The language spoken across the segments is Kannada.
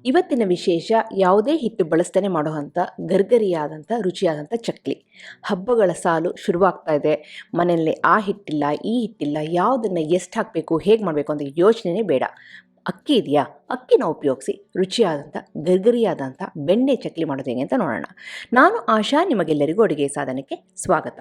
ಇವತ್ತಿನ ವಿಶೇಷ ಯಾವುದೇ ಹಿಟ್ಟು ಬಳಸ್ತಾನೆ ಮಾಡುವಂಥ ಗರ್ಗರಿಯಾದಂಥ ರುಚಿಯಾದಂಥ ಚಕ್ಲಿ. ಹಬ್ಬಗಳ ಸಾಲು ಶುರುವಾಗ್ತಾ ಇದೆ. ಮನೆಯಲ್ಲಿ ಆ ಹಿಟ್ಟಿಲ್ಲ, ಈ ಹಿಟ್ಟಿಲ್ಲ, ಯಾವುದನ್ನು ಎಷ್ಟು ಹಾಕಬೇಕು, ಹೇಗೆ ಮಾಡಬೇಕು ಅಂತ ಯೋಚನೆನೇ ಬೇಡ. ಅಕ್ಕಿ ಇದೆಯಾ, ಅಕ್ಕಿನ ಉಪಯೋಗಿಸಿ ರುಚಿಯಾದಂಥ ಗರ್ಗರಿಯಾದಂಥ ಬೆಣ್ಣೆ ಚಕ್ಲಿ ಮಾಡೋದು ಹೇಗೆ ಅಂತ ನೋಡೋಣ. ನಾನು ಆಶಾ, ನಿಮಗೆಲ್ಲರಿಗೂ ಅಡುಗೆ ಸಾಧನಕ್ಕೆ ಸ್ವಾಗತ.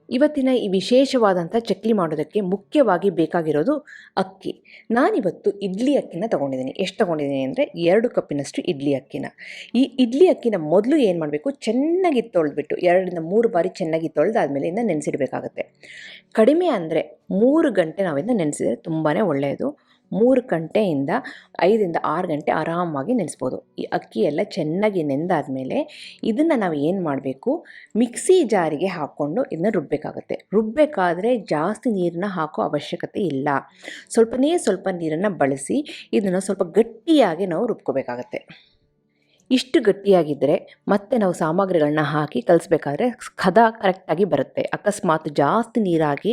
ಇವತ್ತಿನ ಈ ವಿಶೇಷವಾದಂಥ ಚಕ್ಲಿ ಮಾಡೋದಕ್ಕೆ ಮುಖ್ಯವಾಗಿ ಬೇಕಾಗಿರೋದು ಅಕ್ಕಿ. ನಾನಿವತ್ತು ಇಡ್ಲಿ ಅಕ್ಕಿನ ತೊಗೊಂಡಿದ್ದೀನಿ. ಎಷ್ಟು ತೊಗೊಂಡಿದ್ದೀನಿ ಅಂದರೆ 2 ಕಪ್ಪಿನಷ್ಟು ಇಡ್ಲಿ ಅಕ್ಕಿನ. ಈ ಇಡ್ಲಿ ಅಕ್ಕಿನ ಮೊದಲು ಏನು ಮಾಡಬೇಕು, ಚೆನ್ನಾಗಿ ತೊಳೆದ್ಬಿಟ್ಟು 2ರಿಂದ 3 ಬಾರಿ ಚೆನ್ನಾಗಿ ತೊಳೆದಾದ್ಮೇಲೆ ಇದನ್ನು ನೆನೆಸಿಡಬೇಕಾಗತ್ತೆ. ಕಡಿಮೆ ಅಂದರೆ 3 ಗಂಟೆ ನಾವಿಂದ ನೆನೆಸಿದರೆ ತುಂಬಾ ಒಳ್ಳೆಯದು. 3 ಗಂಟೆಯಿಂದ 5ರಿಂದ 6 ಗಂಟೆ ಆರಾಮಾಗಿ ನೆನೆಸ್ಬೋದು. ಈ ಅಕ್ಕಿ ಎಲ್ಲ ಚೆನ್ನಾಗಿ ನೆಂದಾದಮೇಲೆ ಇದನ್ನು ನಾವು ಏನು ಮಾಡಬೇಕು, ಮಿಕ್ಸಿ ಜಾರಿಗೆ ಹಾಕ್ಕೊಂಡು ಇದನ್ನ ರುಬ್ಬಬೇಕಾಗತ್ತೆ. ರುಬ್ಬಬೇಕಾದ್ರೆ ಜಾಸ್ತಿ ನೀರನ್ನ ಹಾಕೋ ಅವಶ್ಯಕತೆ ಇಲ್ಲ. ಸ್ವಲ್ಪ ನೀರನ್ನು ಬಳಸಿ ಇದನ್ನು ಸ್ವಲ್ಪ ಗಟ್ಟಿಯಾಗಿ ನಾವು ರುಬ್ಕೋಬೇಕಾಗತ್ತೆ. ಇಷ್ಟು ಗಟ್ಟಿಯಾಗಿದ್ದರೆ ಮತ್ತೆ ನಾವು ಸಾಮಗ್ರಿಗಳನ್ನ ಹಾಕಿ ಕಲಿಸ್ಬೇಕಾದ್ರೆ ಹದ ಕರೆಕ್ಟಾಗಿ ಬರುತ್ತೆ. ಅಕಸ್ಮಾತ್ ಜಾಸ್ತಿ ನೀರಾಗಿ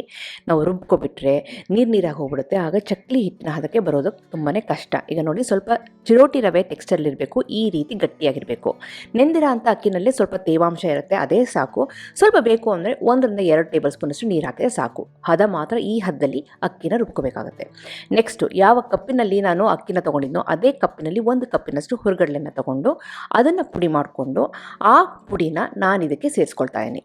ನಾವು ರುಬ್ಕೊಬಿಟ್ರೆ ನೀರಾಗಿ ಹೋಗ್ಬಿಡುತ್ತೆ. ಆಗ ಚಕ್ಲಿ ಹಿಟ್ಟಿನ ಹದಕ್ಕೆ ಬರೋದು ತುಂಬಾ ಕಷ್ಟ. ಈಗ ನೋಡಿ, ಸ್ವಲ್ಪ ಚಿರೋಟಿ ರವೆ ಟೆಕ್ಸ್ಚರ್ಲಿರಬೇಕು, ಈ ರೀತಿ ಗಟ್ಟಿಯಾಗಿರಬೇಕು. ನೆಂದಿರೋ ಅಂಥ ಅಕ್ಕಿನಲ್ಲಿ ಸ್ವಲ್ಪ ತೇವಾಂಶ ಇರುತ್ತೆ, ಅದೇ ಸಾಕು. ಸ್ವಲ್ಪ ಬೇಕು ಅಂದರೆ 1ರಿಂದ 2 ಟೇಬಲ್ ಸ್ಪೂನಷ್ಟು ನೀರು ಹಾಕಿದ್ರೆ ಸಾಕು. ಹದ ಮಾತ್ರ ಈ ಹದದಲ್ಲಿ ಅಕ್ಕಿನ ರುಬ್ಕೋಬೇಕಾಗುತ್ತೆ. ನೆಕ್ಸ್ಟು, ಯಾವ ಕಪ್ಪಿನಲ್ಲಿ ನಾನು ಅಕ್ಕಿನ ತೊಗೊಂಡಿದ್ನೋ ಅದೇ ಕಪ್ಪಿನಲ್ಲಿ 1 ಕಪ್ಪಿನಷ್ಟು ಹುರುಗಡ್ಲೆನ ತೊಗೊಂಡು ಅದನ್ನು ಪುಡಿ ಮಾಡಿಕೊಂಡು ಆ ಪುಡಿನ ನಾನು ಇದಕ್ಕೆ ಸೇರಿಸ್ಕೊಳ್ತಾ ಇದ್ದೀನಿ.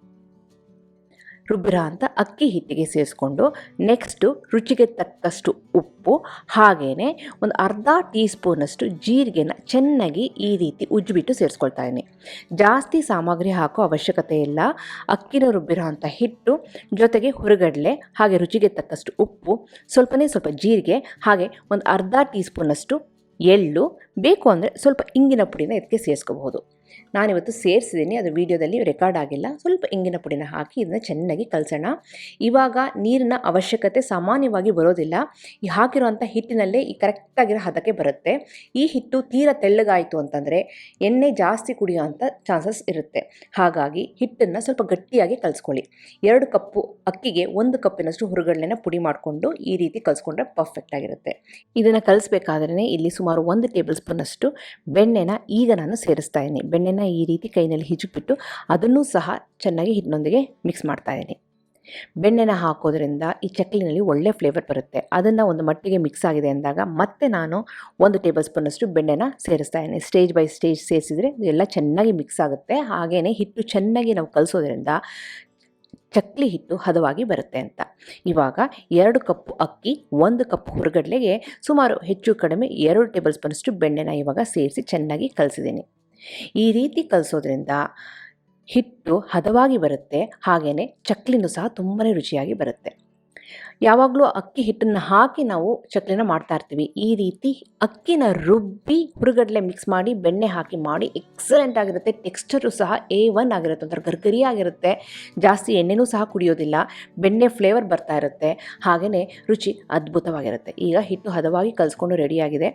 ರುಬ್ಬಿರೋ ಅಂತ ಅಕ್ಕಿ ಹಿಟ್ಟಿಗೆ ಸೇರಿಸ್ಕೊಂಡು ನೆಕ್ಸ್ಟು ರುಚಿಗೆ ತಕ್ಕಷ್ಟು ಉಪ್ಪು, ಹಾಗೆಯೇ ಒಂದು ಅರ್ಧ ಟೀ ಸ್ಪೂನಷ್ಟು ಜೀರಿಗೆನ ಚೆನ್ನಾಗಿ ಈ ರೀತಿ ಉಜ್ಜಿಬಿಟ್ಟು ಸೇರಿಸ್ಕೊಳ್ತಾ ಇದ್ದೀನಿ. ಜಾಸ್ತಿ ಸಾಮಗ್ರಿ ಹಾಕೋ ಅವಶ್ಯಕತೆ ಇಲ್ಲ. ಅಕ್ಕಿನ ರುಬ್ಬಿರೋ ಅಂಥ ಹಿಟ್ಟು ಜೊತೆಗೆ ಹುರುಗಡ್ಲೆ, ಹಾಗೆ ರುಚಿಗೆ ತಕ್ಕಷ್ಟು ಉಪ್ಪು, ಸ್ವಲ್ಪ ಜೀರಿಗೆ, ಹಾಗೆ ಒಂದು ಅರ್ಧ ಟೀ ಸ್ಪೂನಷ್ಟು ಎಳ್ಳು, ಬೇಕು ಅಂದರೆ ಸ್ವಲ್ಪ ಇಂಗಿನ ಪುಡಿನ ಇದಕ್ಕೆ ಸೇರಿಸ್ಕೋಬಹುದು. ನಾನಿವತ್ತು ಸೇರಿಸಿದ್ದೀನಿ, ಅದು ವಿಡಿಯೋದಲ್ಲಿ ರೆಕಾರ್ಡ್ ಆಗಿಲ್ಲ. ಸ್ವಲ್ಪ ಇಂಗಿನ ಪುಡಿನ ಹಾಕಿ ಇದನ್ನ ಚೆನ್ನಾಗಿ ಕಲಸೋಣ. ಇವಾಗ ನೀರಿನ ಅವಶ್ಯಕತೆ ಸಾಮಾನ್ಯವಾಗಿ ಬರೋದಿಲ್ಲ. ಈ ಹಾಕಿರೋಂಥ ಹಿಟ್ಟಿನಲ್ಲೇ ಈ ಕರೆಕ್ಟಾಗಿರೋ ಹದಕ್ಕೆ ಬರುತ್ತೆ. ಈ ಹಿಟ್ಟು ತೀರಾ ತೆಳ್ಳಗಾಯಿತು ಅಂತಂದರೆ ಎಣ್ಣೆ ಜಾಸ್ತಿ ಕುಡಿಯೋವಂಥ ಚಾನ್ಸಸ್ ಇರುತ್ತೆ. ಹಾಗಾಗಿ ಹಿಟ್ಟನ್ನು ಸ್ವಲ್ಪ ಗಟ್ಟಿಯಾಗಿ ಕಲಿಸ್ಕೊಳ್ಳಿ. 2 ಕಪ್ಪು ಅಕ್ಕಿಗೆ 1 ಕಪ್ಪಿನಷ್ಟು ಹುರುಗಡ್ಲೆನ ಪುಡಿ ಮಾಡಿಕೊಂಡು ಈ ರೀತಿ ಕಲಿಸ್ಕೊಂಡ್ರೆ ಪರ್ಫೆಕ್ಟ್ ಆಗಿರುತ್ತೆ. ಇದನ್ನು ಕಲಿಸ್ಬೇಕಾದ್ರೆ ಇಲ್ಲಿ ಸುಮಾರು 1 ಟೇಬಲ್ ಸ್ಪೂನಷ್ಟು ಬೆಣ್ಣೆನ ಈಗ ನಾನು ಸೇರಿಸ್ತಾ ಇದ್ದೀನಿ. ಬೆಣ್ಣೆನ ಈ ರೀತಿ ಕೈನಲ್ಲಿ ಹಿಚ್ಚಿಬಿಟ್ಟು ಅದನ್ನು ಸಹ ಚೆನ್ನಾಗಿ ಹಿಟ್ಟಿನೊಂದಿಗೆ ಮಿಕ್ಸ್ ಮಾಡ್ತಾ ಇದ್ದೀನಿ. ಬೆಣ್ಣೆನ ಹಾಕೋದ್ರಿಂದ ಈ ಚಕ್ಲಿನಲ್ಲಿ ಒಳ್ಳೆ ಫ್ಲೇವರ್ ಬರುತ್ತೆ. ಅದನ್ನು ಒಂದು ಮಟ್ಟಿಗೆ ಮಿಕ್ಸ್ ಆಗಿದೆ ಅಂದಾಗ ಮತ್ತೆ ನಾನು 1 ಟೇಬಲ್ ಸ್ಪೂನಷ್ಟು ಬೆಣ್ಣೆನ ಸೇರಿಸ್ತಾ ಇದ್ದೀನಿ. ಸ್ಟೇಜ್ ಬೈ ಸ್ಟೇಜ್ ಸೇರಿಸಿದರೆ ಎಲ್ಲ ಚೆನ್ನಾಗಿ ಮಿಕ್ಸ್ ಆಗುತ್ತೆ. ಹಾಗೆಯೇ ಹಿಟ್ಟು ಚೆನ್ನಾಗಿ ನಾವು ಕಲಿಸೋದ್ರಿಂದ ಚಕ್ಲಿ ಹಿಟ್ಟು ಹದವಾಗಿ ಬರುತ್ತೆ ಅಂತ. ಇವಾಗ 2 ಕಪ್ಪು ಅಕ್ಕಿ, 1 ಕಪ್ ಹುರುಗಡ್ಲೆಗೆ ಸುಮಾರು ಹೆಚ್ಚು ಕಡಿಮೆ 2 ಟೇಬಲ್ ಸ್ಪೂನಷ್ಟು ಬೆಣ್ಣೆನ ಇವಾಗ ಸೇರಿಸಿ ಚೆನ್ನಾಗಿ ಕಲಿಸಿದ್ದೀನಿ. ಈ ರೀತಿ ಕಲಿಸೋದ್ರಿಂದ ಹಿಟ್ಟು ಹದವಾಗಿ ಬರುತ್ತೆ, ಹಾಗೆಯೇ ಚಕ್ಲಿನೂ ಸಹ ತುಂಬಾ ರುಚಿಯಾಗಿ ಬರುತ್ತೆ. ಯಾವಾಗಲೂ ಅಕ್ಕಿ ಹಿಟ್ಟನ್ನು ಹಾಕಿ ನಾವು ಚಕ್ಲಿನ ಮಾಡ್ತಾ ಇರ್ತೀವಿ. ಈ ರೀತಿ ಅಕ್ಕಿನ ರುಬ್ಬಿ ಹುರುಗಡ್ಲೆ ಮಿಕ್ಸ್ ಮಾಡಿ ಬೆಣ್ಣೆ ಹಾಕಿ ಮಾಡಿ ಎಕ್ಸಲೆಂಟ್ ಆಗಿರುತ್ತೆ. ಟೆಕ್ಸ್ಚರು ಸಹ A1 ಆಗಿರುತ್ತೆ, ಒಂಥರ ಗರ್ಗರಿ ಆಗಿರುತ್ತೆ. ಜಾಸ್ತಿ ಎಣ್ಣೆನೂ ಸಹ ಕುಡಿಯೋದಿಲ್ಲ, ಬೆಣ್ಣೆ ಫ್ಲೇವರ್ ಬರ್ತಾ ಇರುತ್ತೆ, ಹಾಗೆಯೇ ರುಚಿ ಅದ್ಭುತವಾಗಿರುತ್ತೆ. ಈಗ ಹಿಟ್ಟು ಹದವಾಗಿ ಕಲಿಸ್ಕೊಂಡು ರೆಡಿಯಾಗಿದೆ.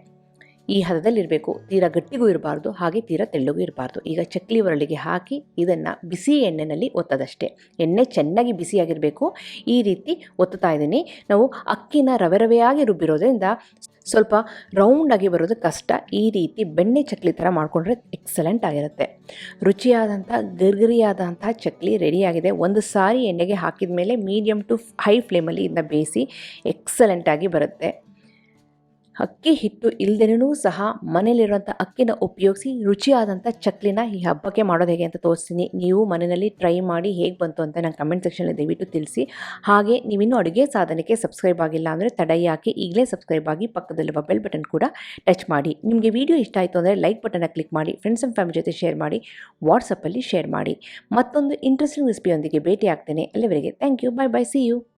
ಈ ಹದದಲ್ಲಿರಬೇಕು, ತೀರಾ ಗಟ್ಟಿಗೂ ಇರಬಾರ್ದು, ಹಾಗೆ ತೀರಾ ತೆಳ್ಳಗೂ ಇರಬಾರ್ದು. ಈಗ ಚಕ್ಲಿ ಒರಳಿಗೆ ಹಾಕಿ ಇದನ್ನು ಬಿಸಿ ಎಣ್ಣೆಯಲ್ಲಿ ಒತ್ತದಷ್ಟೇ. ಎಣ್ಣೆ ಚೆನ್ನಾಗಿ ಬಿಸಿಯಾಗಿರಬೇಕು. ಈ ರೀತಿ ಒತ್ತುತ್ತಾ ಇದ್ದೀನಿ. ನಾವು ಅಕ್ಕಿನ ರವೆಯಾಗಿ ರುಬ್ಬಿರೋದ್ರಿಂದ ಸ್ವಲ್ಪ ರೌಂಡಾಗಿ ಬರೋದು ಕಷ್ಟ. ಈ ರೀತಿ ಬೆಣ್ಣೆ ಚಕ್ಲಿ ಥರ ಮಾಡಿಕೊಂಡ್ರೆ ಎಕ್ಸಲೆಂಟ್ ಆಗಿರುತ್ತೆ. ರುಚಿಯಾದಂಥ ಗರ್ಗರಿಯಾದಂಥ ಚಕ್ಲಿ ರೆಡಿಯಾಗಿದೆ. ಒಂದು ಸಾರಿ ಎಣ್ಣೆಗೆ ಹಾಕಿದ ಮೇಲೆ ಮೀಡಿಯಮ್ ಟು ಹೈ ಫ್ಲೇಮಲ್ಲಿ ಇದನ್ನ ಬೇಯಿಸಿ ಎಕ್ಸಲೆಂಟಾಗಿ ಬರುತ್ತೆ. ಅಕ್ಕಿ ಹಿಟ್ಟು ಇಲ್ಲದೇನೂ ಸಹ ಮನೇಲಿರುವಂಥ ಅಕ್ಕಿನ ಉಪಯೋಗಿಸಿ ರುಚಿಯಾದಂಥ ಚಕ್ಲಿನ ಈ ಹಬ್ಬಕ್ಕೆ ಮಾಡೋದು ಹೇಗೆ ಅಂತ ತೋರಿಸ್ತೀನಿ. ನೀವು ಮನೆಯಲ್ಲಿ ಟ್ರೈ ಮಾಡಿ ಹೇಗೆ ಬಂತು ಅಂತ ನಂಗೆ ಕಮೆಂಟ್ ಸೆಕ್ಷನಲ್ಲಿ ದಯವಿಟ್ಟು ತಿಳಿಸಿ. ಹಾಗೆ ನೀವಿನ್ನೂ ಅಡುಗೆ ಸಾಧನಕ್ಕೆ ಸಬ್ಸ್ಕ್ರೈಬ್ ಆಗಿಲ್ಲ ಅಂದರೆ ತಡ ಯಾಕೆ, ಈಗಲೇ ಸಬ್ಸ್ಕ್ರೈಬ್ ಆಗಿ ಪಕ್ಕದಲ್ಲಿರುವ ಬೆಲ್ ಬಟನ್ ಕೂಡ ಟಚ್ ಮಾಡಿ. ನಿಮಗೆ ವಿಡಿಯೋ ಇಷ್ಟ ಆಯಿತು ಅಂದರೆ ಲೈಕ್ ಬಟನ್ನ ಕ್ಲಿಕ್ ಮಾಡಿ, ಫ್ರೆಂಡ್ಸ್ ಆ್ಯಂಡ್ ಫ್ಯಾಮಿಲಿ ಜೊತೆ ಶೇರ್ ಮಾಡಿ, ವಾಟ್ಸಪ್ಪಲ್ಲಿ ಶೇರ್ ಮಾಡಿ. ಮತ್ತೊಂದು ಇಂಟ್ರೆಸ್ಟಿಂಗ್ ರೆಸಿಪಿಯೊಂದಿಗೆ ಭೇಟಿ ಆಗ್ತೇನೆ. ಅಲ್ಲಿವರೆಗೆ thank you, bye bye, see you.